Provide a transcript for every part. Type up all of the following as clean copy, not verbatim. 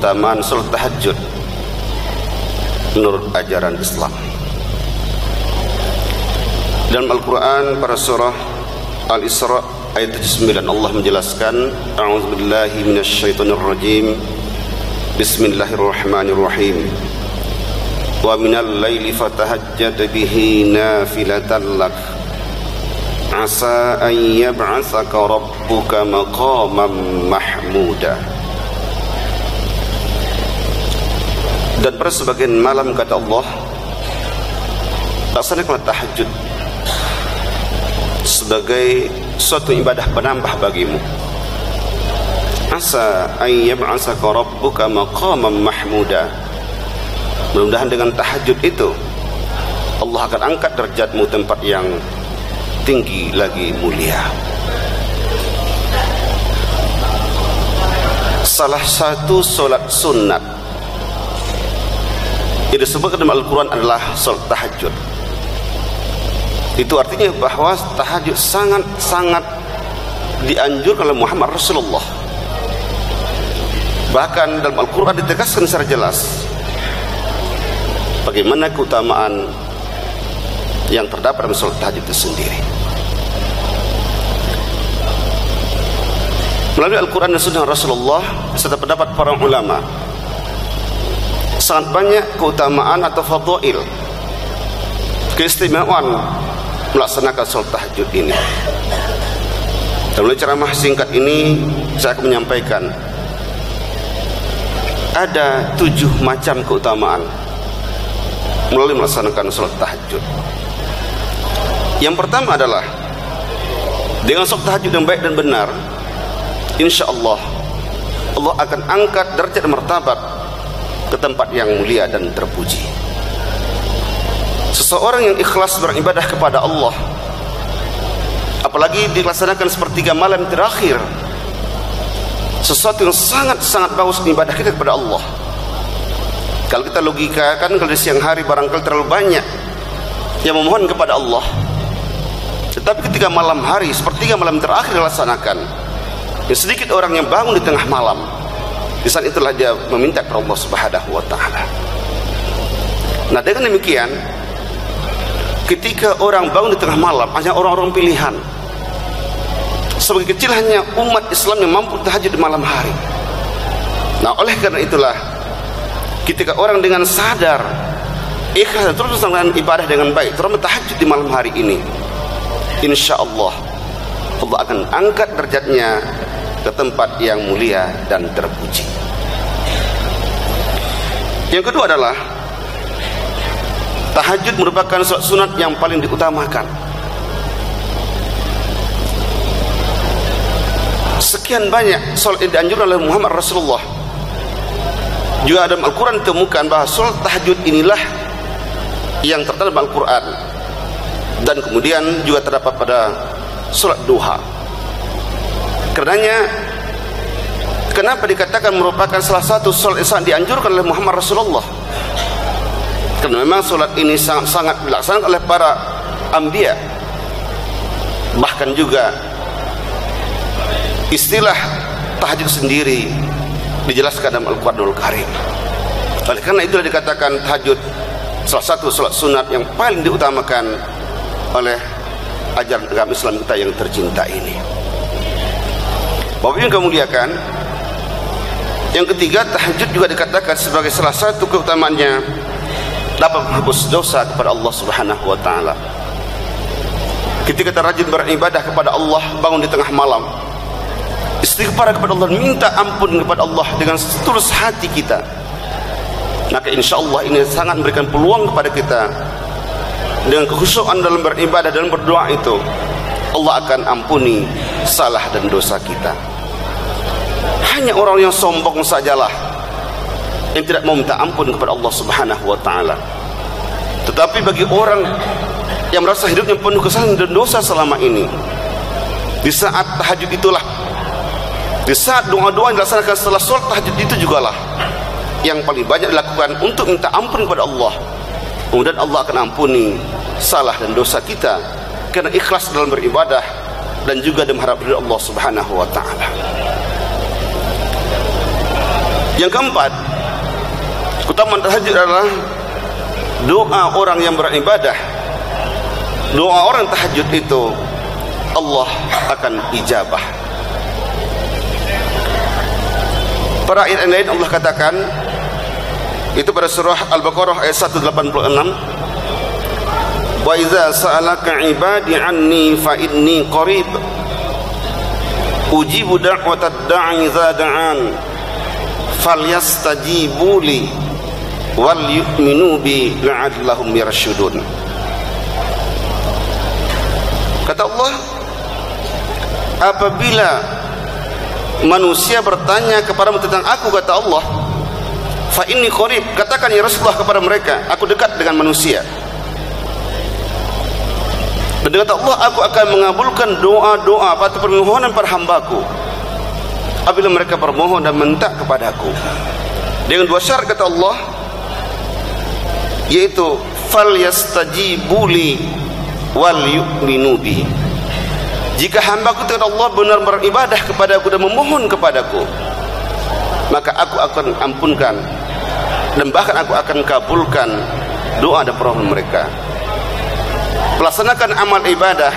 keutamaan salat tahajud menurut ajaran Islam. Dalam Al-Quran pada surah Al-Isra ayat 79 Allah menjelaskan, a'udzubillahi minasyaitonirrajim, bismillahirrahmanirrahim, wa minal laili fatahajjad bihi nafilatan lak asa an yab'atsaka rabbuka maqaman mahmuda. Dan pada sebagian malam kata Allah, laksanakanlah tahajud sebagai suatu ibadah penambah bagimu. Asa an yab'atsaka rabbuka maqaman mahmuda. Mudah-mudahan dengan tahajud itu Allah akan angkat derajatmu tempat yang tinggi lagi mulia. Salah satu solat sunat yang disebutkan dalam Al-Quran adalah solat tahajud. Itu artinya bahwa tahajud sangat-sangat dianjurkan oleh Muhammad Rasulullah. Bahkan dalam Al-Quran ditegaskan secara jelas bagaimana keutamaan yang terdapat dalam salat tahajud itu sendiri. Melalui Al-Quran dan Sunnah Rasulullah serta pendapat para ulama, sangat banyak keutamaan atau fadail, keistimewaan melaksanakan salat tahajud ini. Dalam ceramah singkat ini saya akan menyampaikan ada 7 macam keutamaan melalui melaksanakan salat tahajud. Yang pertama adalah dengan salat tahajud yang baik dan benar, insya Allah Allah akan angkat derajat dan martabat ke tempat yang mulia dan terpuji. Seseorang yang ikhlas beribadah kepada Allah, apalagi dilaksanakan sepertiga malam terakhir, sesuatu yang sangat-sangat bagus ibadah kita kepada Allah. Kalau kita logikakan, kalau di siang hari barangkali terlalu banyak yang memohon kepada Allah, tetapi ketika malam hari sepertiga malam terakhir dilaksanakan, yang sedikit orang yang bangun di tengah malam, di saat itulah dia meminta kepada Allah Subhanahu wa ta'ala. Nah, dengan demikian ketika orang bangun di tengah malam, hanya orang-orang pilihan. Sebagai kecil hanya umat Islam yang mampu tahajud di malam hari. Nah, oleh karena itulah ketika orang dengan sadar ikhlas terus melaksanakan ibadah dengan baik, terus tahajud di malam hari ini, insya Allah Allah akan angkat derajatnya ke tempat yang mulia dan terpuji. Yang kedua adalah tahajud merupakan salat sunat yang paling diutamakan. Sekian banyak salat yang dianjurkan oleh Muhammad Rasulullah. Juga dalam Al-Quran ditemukan bahwa salat tahajud inilah yang terdapat dalam Al-Quran, dan kemudian juga terdapat pada salat duha. Karenanya kenapa dikatakan merupakan salah satu salat yang dianjurkan oleh Muhammad Rasulullah? Karena memang salat ini sangat-sangat dilaksanakan oleh para anbiya. Bahkan juga istilah tahajud sendiri dijelaskan dalam Al-Quranul Karim. Oleh karena itulah dikatakan tahajud salah satu salat sunat yang paling diutamakan oleh ajaran agama Islam kita yang tercinta ini. Bapak Ibu yang kami muliakan, yang ketiga, tahajud juga dikatakan sebagai salah satu keutamaannya dapat menghapus dosa kepada Allah Subhanahu wa ta'ala. Ketika kita rajin beribadah kepada Allah, bangun di tengah malam, istighfar kepada Allah, minta ampun kepada Allah dengan setulus hati kita, maka insya Allah ini sangat memberikan peluang kepada kita. Dengan kekhusyukan dalam beribadah dan berdoa itu, Allah akan ampuni salah dan dosa kita. Hanya orang yang sombong sajalah yang tidak mau minta ampun kepada Allah Subhanahu wa ta'ala. Tetapi bagi orang yang merasa hidupnya penuh kesalahan dan dosa selama ini, di saat tahajud itulah, di saat doa-doa yang dilaksanakan setelah sholat tahajud itu jugalah yang paling banyak dilakukan untuk minta ampun kepada Allah. Kemudian Allah akan ampuni salah dan dosa kita karena ikhlas dalam beribadah dan juga mengharap dari Allah Subhanahu wa ta'ala. Yang keempat, keutamaan tahajud adalah doa orang yang beribadah. Doa orang tahajud itu Allah akan ijabah. Pada ayat yang lain Allah katakan, itu pada surah Al-Baqarah ayat 186, wa idza sa'alaka ibadi anni fa inni qarib ujibu da'watad da'i idza da'an falyastajibu li wal yu'minu bi la'allahum yarshudun. Kata Allah, apabila manusia bertanya kepadamu tentang aku, kata Allah, fa inni qarib, katakan ya Rasulullah kepada mereka, aku dekat dengan manusia. Dan kata Allah, aku akan mengabulkan doa-doa atau permohonan para hambaku apabila mereka bermohon dan minta kepadaku dengan dua syarat, kata Allah, yaitu fal yastajibuli wal yu'minu bi. Jika hambaku, kata Allah, benar beribadah kepadaku dan memohon kepadaku, maka aku akan ampunkan dan bahkan aku akan kabulkan doa dan permohonan mereka. Melaksanakan amal ibadah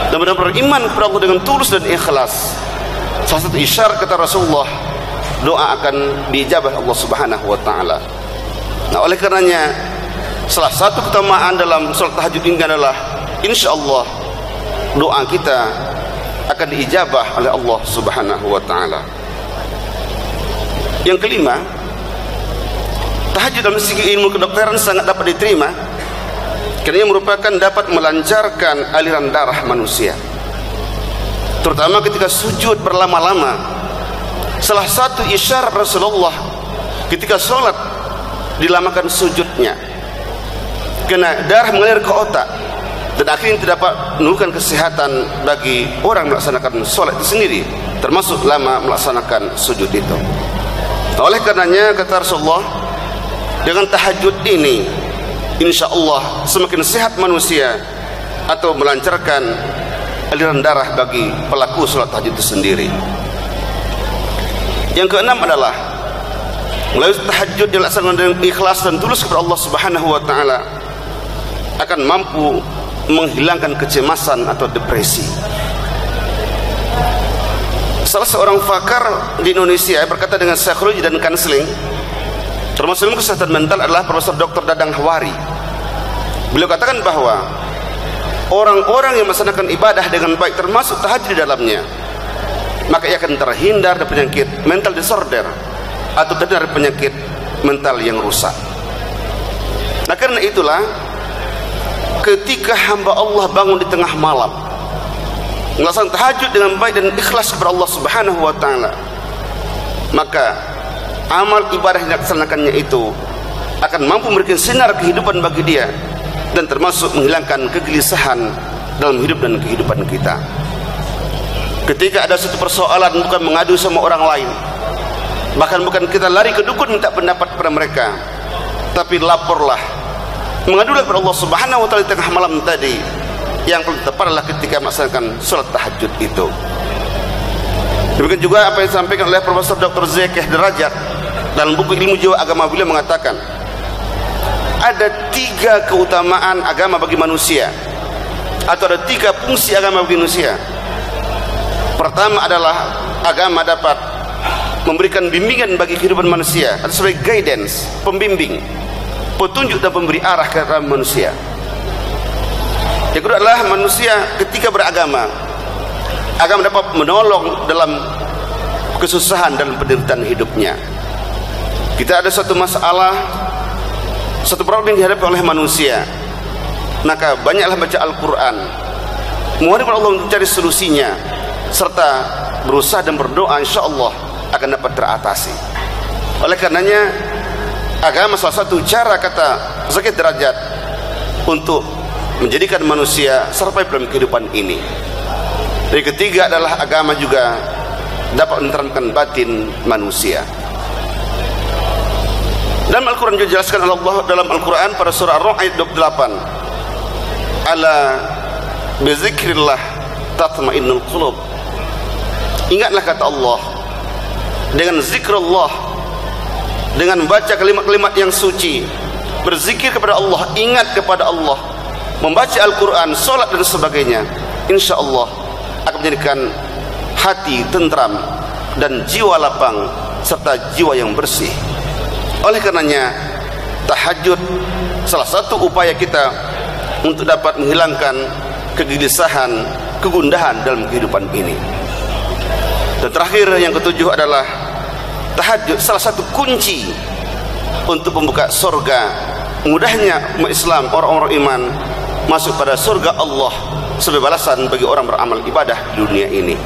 dan benar-benar beriman kepada Allah dengan tulus dan ikhlas, salah satu isyarat, kata Rasulullah, doa akan diijabah Allah Subhanahu wa taala. Nah, oleh karenanya salah satu keutamaan dalam salat tahajud ini adalah insyaallah doa kita akan diijabah oleh Allah Subhanahu wa taala. Yang kelima, tahajud dalam segi ilmu kedokteran sangat dapat diterima karena ia merupakan dapat melancarkan aliran darah manusia, terutama ketika sujud berlama-lama. Salah satu isyarat Rasulullah ketika sholat dilamakan sujudnya, karena darah mengalir ke otak dan akhirnya tidak dapat menunjukkan kesehatan bagi orang melaksanakan sholat itu sendiri, termasuk lama melaksanakan sujud itu. Oleh karenanya, kata Rasulullah, dengan tahajud ini insya Allah semakin sehat manusia atau melancarkan aliran darah bagi pelaku sholat tahajud itu sendiri. Yang keenam adalah melalui tahajud dilaksanakan dengan ikhlas dan tulus kepada Allah Subhanahu wa taala akan mampu menghilangkan kecemasan atau depresi. Salah seorang pakar di Indonesia berkata dengan psikologi dan konseling, termasuk ilmu kesehatan mental, adalah Profesor Dr. Dadang Hawari. Beliau katakan bahwa orang-orang yang melaksanakan ibadah dengan baik, termasuk tahajud di dalamnya, maka ia akan terhindar dari penyakit mental disorder atau terhindar dari penyakit mental yang rusak. Nah, karena itulah ketika hamba Allah bangun di tengah malam melaksanakan tahajud dengan baik dan ikhlas kepada Allah Subhanahu wa taala, maka amal ibadah yang dilaksanakannya itu akan mampu memberikan sinar kehidupan bagi dia dan termasuk menghilangkan kegelisahan dalam hidup dan kehidupan kita. Ketika ada satu persoalan, bukan mengadu sama orang lain, bahkan bukan kita lari ke dukun minta pendapat kepada mereka, tapi laporlah, mengadulah kepada Allah Subhanahu wa taala di tengah malam tadi. Yang paling tepat adalah ketika melaksanakan salat tahajud itu. Demikian juga apa yang disampaikan oleh Profesor Dr. Zekeh Derajat dalam buku Ilmu Jiwa Agama. Beliau mengatakan ada 3 keutamaan agama bagi manusia, atau ada 3 fungsi agama bagi manusia. Pertama adalah agama dapat memberikan bimbingan bagi kehidupan manusia, atau sebagai guidance, pembimbing, petunjuk dan pemberi arah ke dalam manusia. Yang kedua adalah manusia ketika beragama, agama dapat menolong dalam kesusahan dan penderitaan hidupnya. Kita ada suatu masalah, satu problem yang dihadapi oleh manusia, maka banyaklah baca Al-Quran, mohon kepada Allah untuk mencari solusinya, serta berusaha dan berdoa, insya Allah akan dapat teratasi. Oleh karenanya, agama salah satu cara, kata Zakir Derajat, untuk menjadikan manusia survive dalam kehidupan ini. Dan ketiga adalah agama juga dapat meneramkan batin manusia. Dalam Al-Quran juga dijelaskan oleh Allah dalam Al-Quran pada surah Ar-Rum ayat 28, ala bizikrillah tatma'innul qulub. Ingatlah, kata Allah, dengan zikrullah dengan membaca kalimat-kalimat yang suci, berzikir kepada Allah, ingat kepada Allah, membaca Al-Quran, solat dan sebagainya, insya Allah akan menjadikan hati tentram dan jiwa lapang serta jiwa yang bersih. Oleh karenanya tahajud salah satu upaya kita untuk dapat menghilangkan kegelisahan, kegundahan dalam kehidupan ini. Dan terakhir, yang ketujuh adalah tahajud salah satu kunci untuk membuka surga, mudahnya umat Islam, orang-orang iman masuk pada surga Allah sebagai balasan bagi orang beramal ibadah di dunia ini.